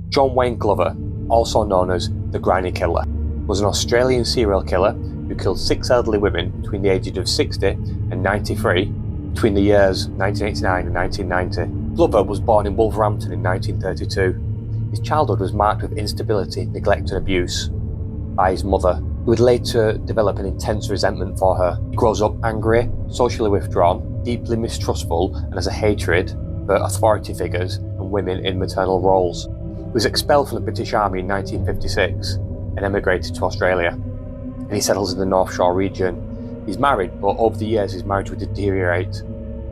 John Wayne Glover, also known as the Granny Killer, was an Australian serial killer who killed 6 elderly women between the ages of 60 and 93 between the years 1989 and 1990. Glover was born in Wolverhampton in 1932. His childhood was marked with instability, neglect and abuse by his mother, who would later develop an intense resentment for her. He grows up angry, socially withdrawn, deeply mistrustful, and has a hatred for authority figures and women in maternal roles. He was expelled from the British Army in 1956 and emigrated to Australia, and he settles in the North Shore region. He's married, but over the years his marriage would deteriorate.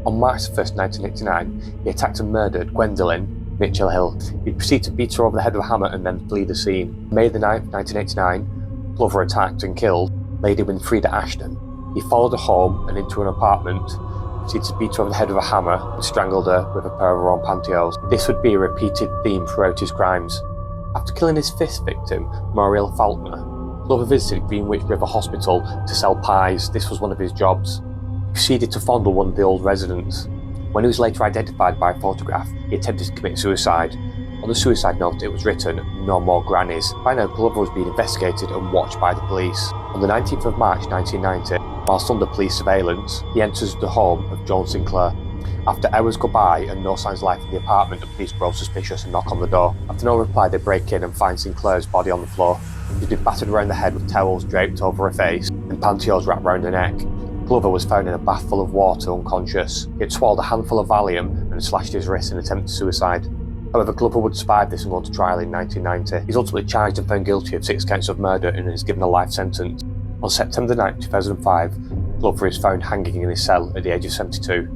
On March 1st, 1989, he attacked and murdered Gwendolyn Mitchell Hill. He'd proceed to beat her over the head with a hammer and then flee the scene. May the 9th, 1989, Glover attacked and killed Lady Winfreda Ashton. He followed her home and into an apartment, proceeded to beat her over the head with a hammer and strangled her with a pair of her own pantyhose. This would be a repeated theme throughout his crimes. After killing his 5th victim, Muriel Faulkner, Glover visited Greenwich River Hospital to sell pies. This was one of his jobs. He proceeded to fondle one of the old residents. When he was later identified by a photograph, he attempted to commit suicide. On the suicide note, it was written, "No more grannies." By now, Glover was being investigated and watched by the police. On the 19th of March 1990, whilst under police surveillance, he enters the home of Joan Sinclair. After hours go by and no signs of life in the apartment, the police grow suspicious and knock on the door. After no reply, they break in and find Sinclair's body on the floor. She'd been battered around the head with towels draped over her face and pantyhose wrapped around her neck. Glover was found in a bath full of water, unconscious. He had swallowed a handful of Valium and slashed his wrist in attempted suicide. However, Glover would survive this and go to trial in 1990. He's ultimately charged and found guilty of 6 counts of murder and is given a life sentence. On September 9, 2005, Glover is found hanging in his cell at the age of 72.